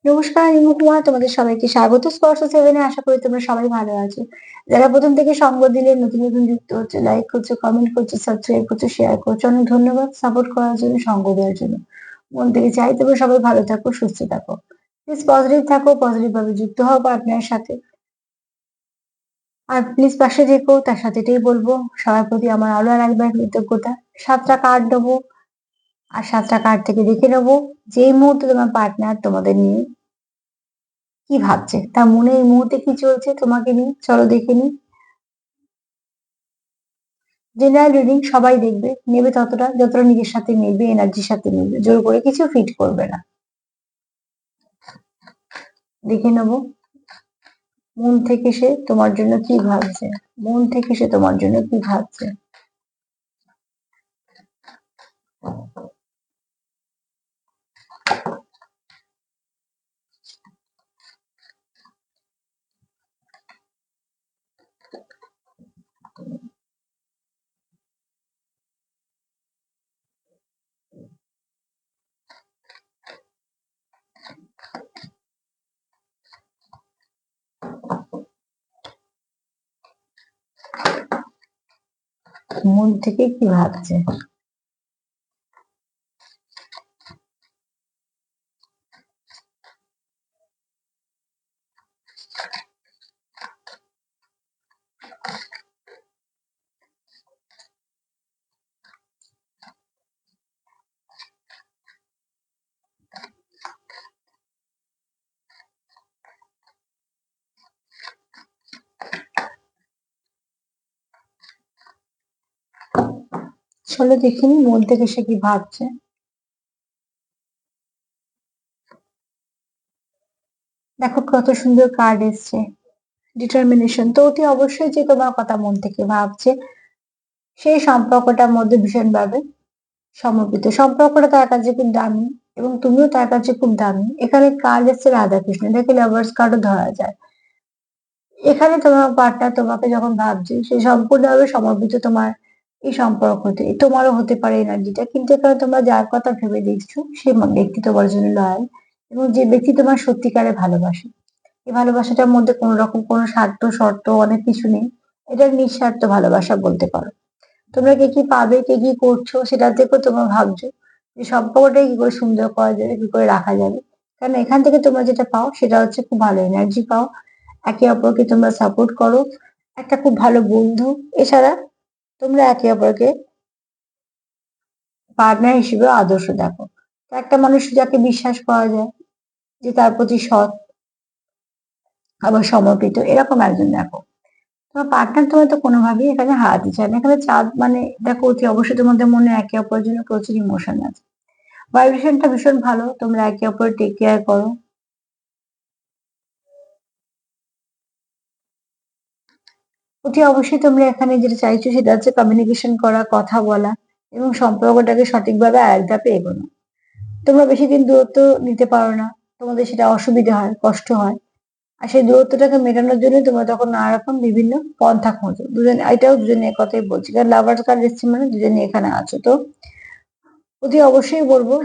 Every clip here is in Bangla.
নমস্কার, আমি মহুয়া। তোমাদের সবাইকে স্বাগত স্পর্শ সেভেনে। আশা করি তোমরা সবাই ভালো আছো। যারা প্রথম থেকে সঙ্গ দিলে, নতুন নতুন যুক্ত হচ্ছে, লাইক করছো, কমেন্ট করছো, সাবস্ক্রাইব করছো, শেয়ার করছো, অনেক ধন্যবাদ সাপোর্ট করার জন্য, সঙ্গ দেওয়ার জন্য। মন থেকে চাই তোমরা সবাই ভালো থাকো, সুস্থ থাকো। প্লিজ পজিটিভ থাকো, পজিটিভ ভাবে যুক্ত হও পার্টনারের সাথে। আর প্লিজ পাশে থেকো, তার সাথে এটাই বলবো, সবার প্রতি আমার আরো আর একবার কৃতজ্ঞতা। 7টা কার্ড দেবো, আর 7টা কার্ড থেকে দেখে নেবো যে এই মুহূর্তে তোমার পার্টনার তোমাদের নিয়ে কি ভাবছে, তার মনে এই মুহূর্তে কি চলছে তোমাকে নিয়ে, চলো দেখে নিই। জেনারেল রিডিং সবাই দেখবে, নেবে ততটা যতটা নিজের সাথে মিলবে, এনার্জির সাথে মিলবে, জোর করে কিছু ফিট করবে না। দেখে নেবো মন থেকে সে তোমার জন্য কি ভাবছে, মন থেকে সে তোমার জন্য কি ভাবছে। মন থেকে কি ভাবছে। চলো দেখে নি মন থেকে সে কি ভাবছে। দেখো কত সুন্দর কার্ড এসছে, ডিটারমিনেশন। তো অতি অবশ্যই যে তোমার কথা মন থেকে ভাবছে, সেই সম্পর্কটার মধ্যে ভীষণভাবে সমর্পিত। সম্পর্কটা তার কাছে খুব দামি, এবং তুমিও তার কাছে খুব দামি। এখানে কার্ড এসছে রাধাকৃষ্ণ, এটাকে লাভার্স কার্ডও ধরা যায়। এখানে তোমার পার্টনার তোমাকে যখন ভাবছে, সে সম্পূর্ণভাবে সমর্পিত তোমার এই সম্পর্কতে। তোমারও হতে পারে এনার্জিটা, কিন্তু এখানে তোমরা যার কথা ভেবে দেখছো সেই ব্যক্তি তোমার জন্য লয়াল, এবং যে ব্যক্তি তোমার সত্যিকারে ভালোবাসে। এই ভালোবাসাটার মধ্যে কোনো রকম কোনো স্বার্থ শর্ত অনেক কিছু নেই। এটা নিঃস্বার্থ ভালোবাসা বলতে পারো। তোমরা কে কি পাবে, কে কি করছো সেটা থেকেও তোমরা ভাবছো যে সম্পর্কটাকে কি করে সুন্দর করা যাবে, কি করে রাখা যাবে। কারণ এখান থেকে তোমরা যেটা পাও সেটা হচ্ছে খুব ভালো এনার্জি পাও, একে অপরকে তোমরা সাপোর্ট করো, একটা খুব ভালো বন্ধু। এছাড়া তোমরা একে অপরকে পার্টনার হিসেবে আদর্শ দেখো। তো একটা মানুষ যাকে বিশ্বাস করা যায়, যে তার প্রতি সৎ, আবার সমর্পিত, এরকম একজন দেখো। তোমার পার্টনার তোমার তো কোনোভাবেই এখানে হারাতে চায় না। এখানে চাঁদ মানে দেখো, অতি অবশ্যই তোমাদের মনে একে অপরের জন্য প্রচুর ইমোশন আছে। ভাইব্রেশনটা ভীষণ ভালো, তোমরা একে অপরের টেক কেয়ার করো। অতি অবশ্যই তোমরা এখানে যেটা চাইছো সেটা হচ্ছে কমিউনিকেশন করা, কথা বলা, এবং সম্পর্কটাকে সঠিকভাবে আরেক ধাপে এগোনো। তোমরা বেশি দিন দূরত্ব নিতে পারো না, তোমাদের সেটা অসুবিধা হয়, কষ্ট হয়। আর সেই দূরত্বটাকে মেটানোর জন্য তোমরা তখন নানা রকম বিভিন্ন পন্থা খোঁজো দুজন। এটাও দুজনের কথাই বলছি, কারণ লাভার কার্ড এসছে মানে দুজনে এখানে আছো। তো অতি অবশ্যই বলবো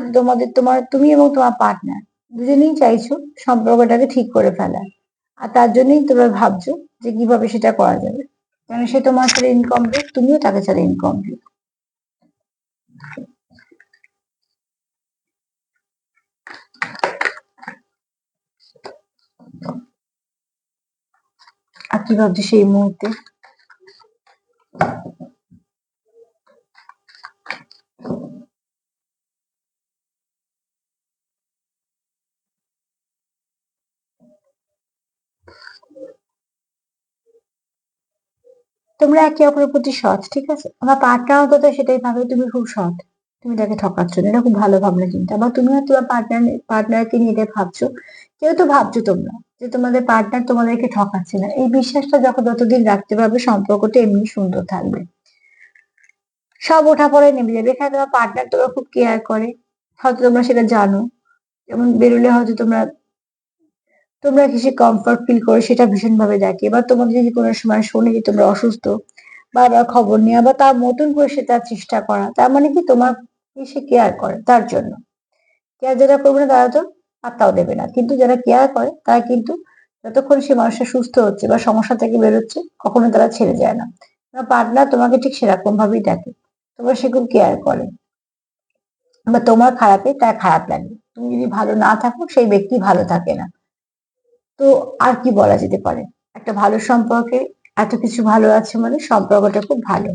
যে তুমি এবং তোমার পার্টনার দুজনেই চাইছো সম্পর্কটাকে ঠিক করে ফেলা। আর তার জন্যই তোমরা ভাবছো যে কিভাবে সেটা করা যাবে। কারণ সে তোমার ছাড়া ইনকমপ্লিট, তুমিও তাকে ছাড়া ইনকমপ্লিট। আর কি ভাবছো সেই মুহূর্তে। তোমরা একে অপরের প্রতি সৎ, ঠিক আছে। আমার পার্টনার অন্তত সেটাই ভাবে, তুমি খুব সৎ, তুমি তাকে ঠকাচ্ছ না। এটা খুব ভালো ভাবনা চিন্তা। বা তুমিও তোমার পার্টনারকে নিয়ে এটা ভাবছো। কেউ তো ভাবছো তোমরা যে তোমাদের পার্টনার তোমাদেরকে ঠকাচ্ছে না। এই বিশ্বাসটা যতদিন রাখতে পারবে, সম্পর্কটা এমনি সুন্দর থাকবে। সব ওঠাপড়ায় নেমে যাবে। এখানে তোমার পার্টনার তোমার খুব কেয়ার করে, হয়তো তোমরা সেটা জানো। যেমন বেরোলে হয়তো তোমরা তোমরা কিছু কমফর্ট ফিল করে সেটা ভীষণ ভাবে দেখে। এবার তোমাদের যদি কোনো সময় শোনে যে তোমরা অসুস্থ, বারবার খবর নেওয়া বা তার মতন করে সে তার চেষ্টা করা, তার মানে কি তোমার সে কেয়ার করে তার জন্য। কেয়ার যারা করবে না তারা তো পাত্তাও দেবে না। কিন্তু যারা কেয়ার করে তারা কিন্তু যতক্ষণ সে মানুষটা সুস্থ হচ্ছে বা সমস্যা থেকে বেরোচ্ছে কখনো তারা ছেড়ে যায় না। তোমার পার্টনার তোমাকে ঠিক সেরকম ভাবেই দেখে, তোমার সে খুব কেয়ার করে, বা তোমার খারাপে তার খারাপ লাগে। তুমি যদি ভালো না থাকো সেই ব্যক্তি ভালো থাকে না। তো আর কি বলা যেতে পারে, একটা ভালো সম্পর্কে এত কিছু ভালো আছে মানে সম্পর্কটা খুব ভালো।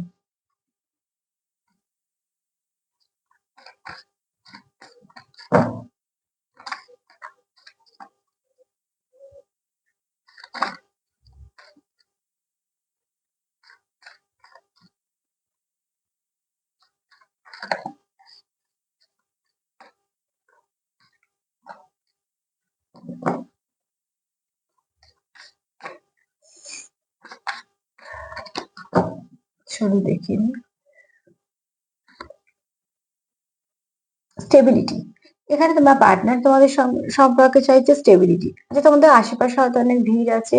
শুরু দেখিনি। স্টেবিলিটি, এখানে তোমার পার্টনার তোমাদের সম্পর্কে চাইছে স্টেবিলিটি। আচ্ছা, তোমাদের আশেপাশে হয়তো অনেক ভিড় আছে,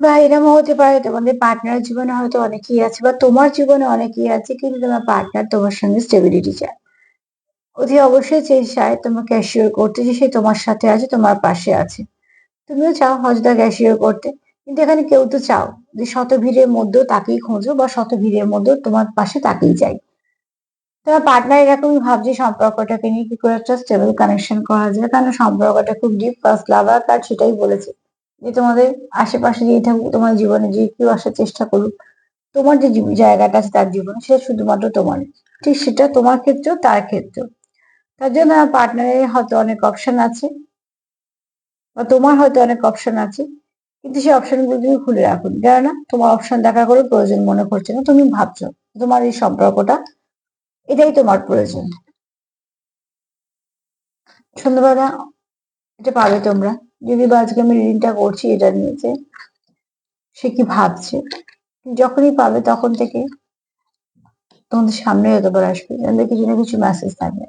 বা এরকম হতে পারে তোমাদের পার্টনার জীবনে হয়তো অনেকেই আছে বা তোমার জীবনে অনেকেই আছে, কিন্তু তোমার পার্টনার তোমার সঙ্গে স্টেবিলিটি চায়। অতি অবশ্যই চায় তোমাকে অ্যাসিওর করতে যে সে তোমার সাথে আছে, তোমার পাশে আছে। তুমিও চাও হয়তো তাকে অ্যাসিওর করতে, কিন্তু এখানে কেউ তো চাও যে শত ভিড়ের মধ্যেও তাকেই খোঁজো বা শত ভিড়ের মধ্যেও তোমার পাশে তাকেই চাই। তোমার পার্টনার এরকমই ভাবছে সম্পর্কটাকে নিয়ে কি করে একটা স্টেবল কানেকশন করা যায়, কারণ সম্পর্কটা খুব ডিপ, ফার্স্ট লাভার কার্ড সেটাই বলেছে যে তোমাদের আশেপাশে যেই থাকুক, তোমার জীবনে যে কেউ আসার চেষ্টা করুক, তোমার যে জায়গাটা আছে তার জীবনে সেটা শুধুমাত্র তোমার। ঠিক সেটা তোমার ক্ষেত্রেও তার ক্ষেত্রেও। তার জন্য আমার পার্টনারের হয়তো অনেক অপশন আছে, বা তোমার হয়তো অনেক অপশন আছে, কিন্তু সেই অপশন গুলো তুমি খুলে রাখুন, কেননা তোমার অপশন দেখার কোনো প্রয়োজন মনে করছে না। তুমি ভাবছো তোমার এই সম্পর্কটা, এটাই তোমার প্রয়োজন। সন্ধ্যাবেলা এটা পাবে তোমরা। যদি বা আজকে আমি রিডিংটা করছি এটা নিয়ে যে সে কি ভাবছে, যখনই পাবে তখন থেকে তোমাদের সামনে যতবার আসবে তাদের কিছু না কিছু মেসেজ থাকবে।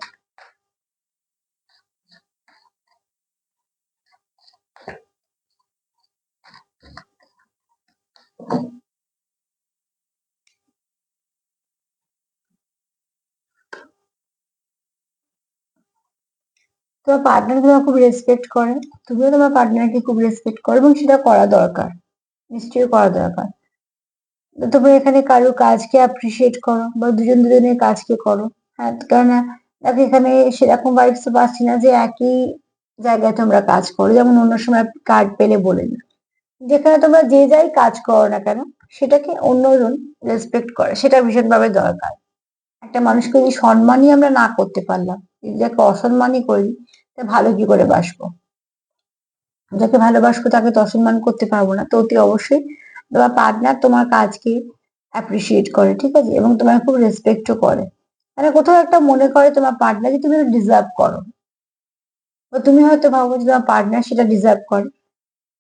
তোমার পার্টনার তোমার খুব রেসপেক্ট করে, তুমিও তোমার পার্টনারকে খুব রেসপেক্ট করো, এবং সেটা করা দরকার, নিশ্চয়ই করা দরকার। তো তোমরা এখানে কারো কাজকে অ্যাপ্রিসিয়েট করো বা দুজন দুজনের কাজকে করো। হ্যাঁ, কেননা দেখো এখানে সেরকম ভাইবস পাচ্ছি না যে একই জায়গায় তোমরা কাজ করো, যেমন অন্য সময় কার্ড পেলে বলে না, যেখানে তোমরা যে যাই কাজ করো না কেন সেটাকে অন্যজন রেসপেক্ট করে, সেটা ভীষণভাবে দরকার। একটা মানুষকে যদি সম্মানই আমরা না করতে পারলাম, যদি যাকে অসম্মানই করি, তা ভালো কি করে বাসবো? যাকে ভালোবাসবো তাকে তো অসম্মান করতে পারবো না। তো অতি অবশ্যই তোমার পার্টনার তোমার কাজকে অ্যাপ্রিসিয়েট করে, ঠিক আছে, এবং তোমার খুব রেসপেক্টও করে। মানে কোথাও একটা মনে করে তোমার পার্টনার যে তুমি ডিজার্ভ করো, বা তুমি হয়তো ভাবো যে তোমার পার্টনার সেটা ডিজার্ভ করে।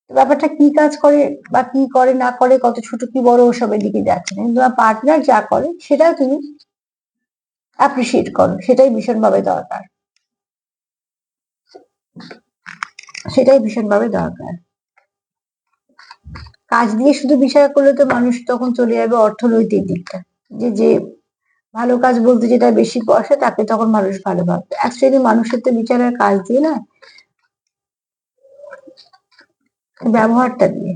তো ব্যাপারটা কি কাজ করে বা কি করে না করে, কত ছোট কি বড় ওসবের দিকে যাচ্ছে না, কিন্তু তোমার পার্টনার যা করে সেটাও তুমি অ্যাপ্রিসিয়েট করো, সেটাই ভীষণভাবে দরকার। সেটাই ভীষণভাবে দরকার। কাজ দিয়ে শুধু বিচার করলে তো মানুষ তখন চলে যাবে অর্থনৈতিক দিকটা, যে যে ভালো কাজ বলতে যেটা বেশি পয়সা তাকে তখন মানুষ ভালো ভাববে। অ্যাকচুয়ালি মানুষের তো বিচারের কাজ দিয়ে না, ব্যবহারটা দিয়ে।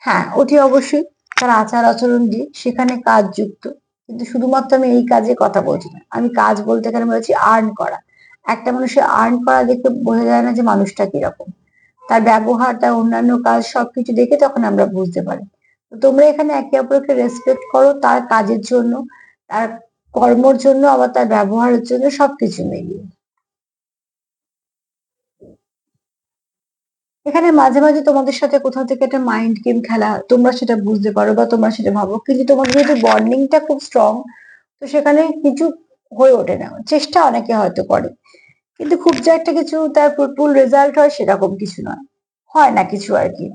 হ্যাঁ, অতি অবশ্যই তার আচার আচরণ দিয়ে সেখানে কাজ যুক্ত, কিন্তু শুধুমাত্র আমি এই কাজে কথা বলছি না, আমি কাজ বলতে এখানে বলেছি আর্ন করা। একটা মানুষের আর্ন করা দেখে বোঝা যায় না যে মানুষটা কিরকম, তার ব্যবহার, তার অন্যান্য কাজ সবকিছু দেখে তখন আমরা বুঝতে পারি। তো তোমরা এখানে একে অপরকে রেসপেক্ট করো তার কাজের জন্য, তার কর্মর জন্য, আবার তার ব্যবহারের জন্য, সবকিছু মিলিয়ে। এখানে মাঝে মাঝে তোমাদের সাথে কোথাও থেকে একটা মাইন্ড গেম খেলা, তোমরা সেটা বুঝতে পারো বা তোমরা সেটা ভাবো, কিন্তু তোমাদের যেহেতু বন্ডিংটা খুব স্ট্রং, তো সেখানে কিছু হয়ে ওঠে না। চেষ্টা অনেকে হয়তো করে, কিন্তু খুব যে একটা কিছু তার ফুল রেজাল্ট হয় সেরকম কিছু নয়, হয় না কিছু আর কি।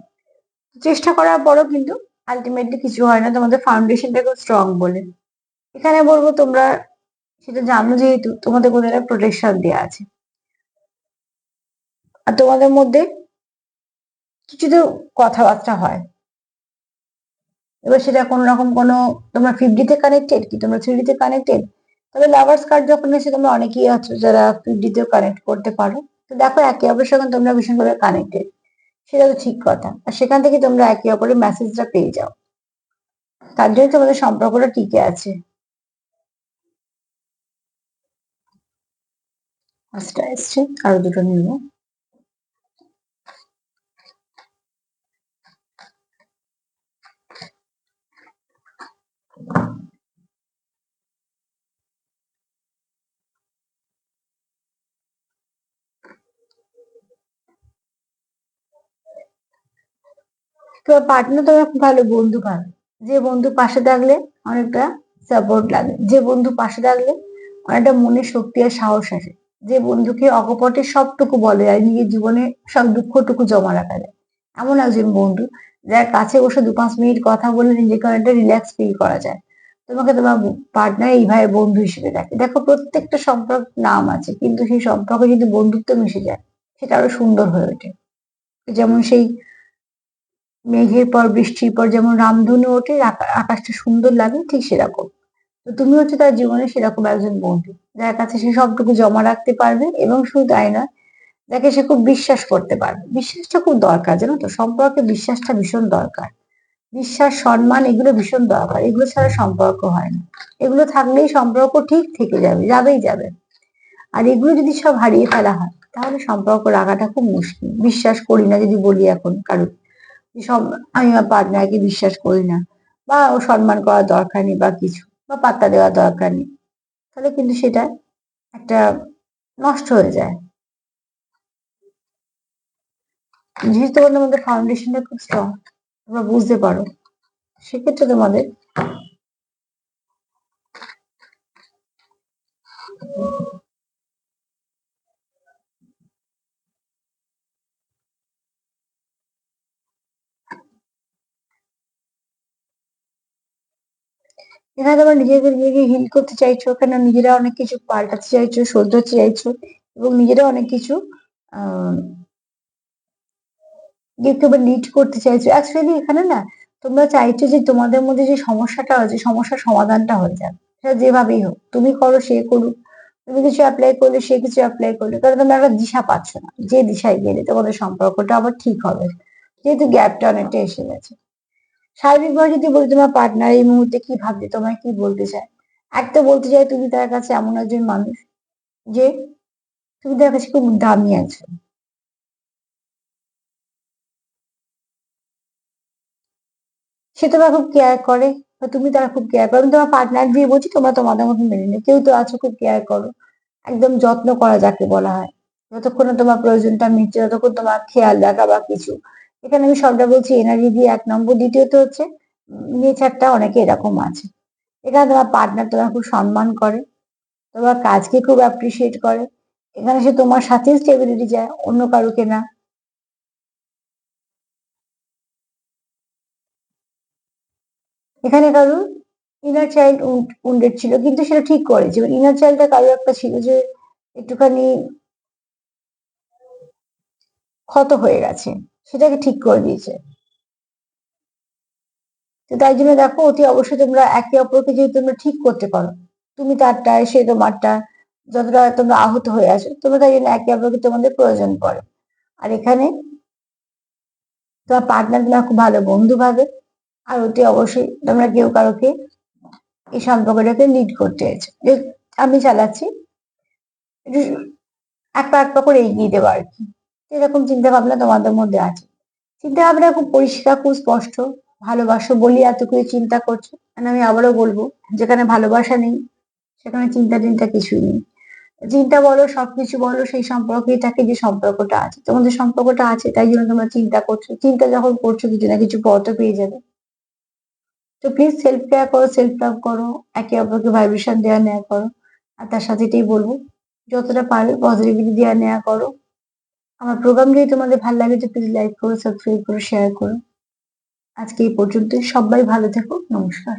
চেষ্টা করার পরও কিন্তু আলটিমেটলি কিছু হয় না, তোমাদের ফাউন্ডেশনটা খুব স্ট্রং বলে। এখানে বলবো তোমরা সেটা জানো, যেহেতু তোমাদের কোথাও একটা প্রোটেকশন দেওয়া আছে, আর তোমাদের মধ্যে কিছু তো কথাবার্তা হয়। এবার সেটা কোনো রকম কোনো, তোমরা 5D তে কানেক্টেড কি তোমরা 3D তে কানেক্টেড, তবে লাভার্স কার্ড যখন এসে তোমরা অনেকেই আছো যারা 5D-তেও কানেক্ট করতে পারো। তো দেখো একে অপরের সঙ্গে তোমরা ভীষণভাবে কানেক্টেড, সেটা তো ঠিক কথা। আর সেখান থেকে তোমরা একে অপরের মেসেজটা পেয়ে যাও, তার জন্য তোমাদের সম্পর্কটা টিকে আছে। পাঁচটা এসছে, আরো দুটো নিব। তোমার পার্টনার তোমার খুব ভালো বন্ধু ভাবে, যে বন্ধু পাশে থাকলে অনেকটা সাপোর্ট লাগে, যে বন্ধু পাশে থাকলে অনেকটা মনে শক্তি আর সাহস আসে, যে বন্ধুকে অকপটে সবটুকু বলে আর নিজের জীবনে সব দুঃখটুকু জমা রাখা যায়, এমন একজন বন্ধু যার কাছে বসে 2-5 মিনিট কথা বলে নিজেকে অনেকটা রিল্যাক্স ফিল করা যায়। তোমাকে তোমার পার্টনার এইভাবে বন্ধু হিসেবে দেখে। দেখো প্রত্যেকটা সম্পর্ক নাম আছে, কিন্তু সেই সম্পর্কে যদি বন্ধুত্ব মিশে যায় সেটা আরো সুন্দর হয়ে ওঠে। যেমন সেই মেঘের পর বৃষ্টির পর যেমন রামধনু ওঠে, আকাশটা সুন্দর লাগে, ঠিক সেরকম। তো তুমি হচ্ছে তার জীবনে সেরকম একজন বন্ধু, যার কাছে সে সবটুকু জমা রাখতে পারবে, এবং শুধু তাই নয়, যাকে সে খুব বিশ্বাস করতে পারবে। বিশ্বাসটা খুব দরকার, জানো তো, সম্পর্কে বিশ্বাসটা ভীষণ দরকার। বিশ্বাস, সম্মান, এগুলো ভীষণ দরকার। এগুলো ছাড়া সম্পর্ক হয় না। এগুলো থাকলেই সম্পর্ক ঠিক থেকে যাবে, যাবেই যাবে। আর এগুলো যদি সব হারিয়ে ফেলা হয় তাহলে সম্পর্ক রাখাটা খুব মুশকিল। বিশ্বাস করি না যদি বলি এখন কারো, সব, আমি আমার পার্টনারকে বিশ্বাস করি না, বা ও সম্মান করার দরকার নেই বা কিছু, বা পাত্তা দেওয়ার দরকার নেই, তাহলে কিন্তু সেটা একটা নষ্ট হয়ে যায়। যেহেতু তোমাদের মধ্যে ফাউন্ডেশনটা খুব স্ট্রং, তোমরা বুঝতে পারো, সেক্ষেত্রে তোমাদের এখানে তোমরা নিজেদের নিজেকে হিল করতে চাইছো, এখানে নিজেরা অনেক কিছু পাল্টাতে চাইছো, শুধরাতে চাইছো, এবং নিজেরা অনেক কিছু আহ ইউটিউবে লিড করতে চাইছো। অ্যাকচুয়ালি এখানে না, তোমরা চাইছো যে তোমাদের মধ্যে যে সমস্যাটা আছে, সমস্যার সমাধানটা হয়ে যাবে, সেটা যেভাবেই হোক, তুমি করো সে করুক, তুমি কিছু অ্যাপ্লাই করলে সে কিছু অ্যাপ্লাই করলে, কারণ তোমরা একটা দিশা পাচ্ছ না যে দিশায় গেলে তোমাদের সম্পর্কটা আবার ঠিক হবে, যেহেতু গ্যাপটা অনেকটা এসে গেছে। স্বাভাবিকভাবে যদি বলি তোমার পার্টনার এই মুহূর্তে কি ভাবছে, তোমায় কি বলতে চায়, এক তো বলতে চাই তুমি তার কাছে এমন একজন মানুষ যে তুমি তার কাছে খুব দামি আছো। সে তোমার খুব কেয়ার করে, বা তুমি তারা খুব কেয়ার করো। আমি তোমার পার্টনার দিয়ে বলছি, তোমরা তোমাদের মতো মেনে নিও। কেউ তো আছো খুব কেয়ার করো, একদম যত্ন করা যাকে বলা হয়, যতক্ষণ না তোমার প্রয়োজনটা মিটছে ততক্ষণ তোমার খেয়াল রাখা বা কিছু। এখানে আমি সবটা বলছি এনার্জি দিয়ে, 1 নম্বর। দ্বিতীয়ত হচ্ছে নেচারটা অনেকে এরকম আছে। এখানে তোমার পার্টনার তোমার খুব সম্মান করে, তোমার কাজকে খুব অ্যাপ্রিসিয়েট করে। এখানে সে তোমার সাথে স্টেবিলিটি চায়, অন্য কারুকে না। এখানে কারো ইনার চাইল্ড উন্ডেড ছিল, কিন্তু সেটা ঠিক করেছে। ইনার চাইল্ডটা কারো একটা ছিল যে একটুখানি ক্ষত হয়ে গেছে, সেটাকে ঠিক করে দিয়েছে। তো তাই জন্য দেখো, অতি অবশ্যই তোমরা একে অপরকে যদি তোমরা ঠিক করতে পারো, তুমি তারটায় সে তোমারটা, যতটা তোমরা আহত হয়ে আছো, তোমরা তাই জন্য একে অপরকে তোমাদের প্রয়োজন পড়ে। আর এখানে তোমার পার্টনার তোমার খুব ভালো বন্ধু ভাবে, আর অতি অবশ্যই তোমরা কেউ কারোকে এই সম্পর্কটাকে লিড করতে চাইছো যে আমি চালাচ্ছি, একটু এক পা এক পা করে এগিয়ে দেবো আর কি, এরকম চিন্তা ভাবনা তোমাদের মধ্যে আছে। চিন্তা ভাবনা খুব পরিষ্কার, খুব স্পষ্ট। ভালোবাসো বলি এত কিছু চিন্তা করছো, আর আমি আবারও বলবো, যেখানে ভালোবাসা নেই সেখানে চিন্তা টিন্তা কিছুই নেই। চিন্তা বলো, সবকিছু বলো, সেই সম্পর্কেই থাকে যে সম্পর্কটা আছে, তোমাদের সম্পর্কটা আছে তাই জন্য তোমরা চিন্তা করছো। চিন্তা যখন করছো কিছু না কিছু পথ পেয়ে যাবে। তো প্লিজ সেলফ কেয়ার করো, সেলফ লাভ করো, একে অপরকে ভাইব্রেশন দেওয়া নেওয়া করো। আর তার সাথে এটাই বলবো, যতটা পারবে পজিটিভিটি দেওয়া নেওয়া করো। আমার প্রোগ্রাম যদি তোমাদের ভালো লাগে তো প্লিজ লাইক করো, সাবস্ক্রাইব করো, শেয়ার করো। আজকে এই পর্যন্তই। সবাই ভালো থেকো। নমস্কার।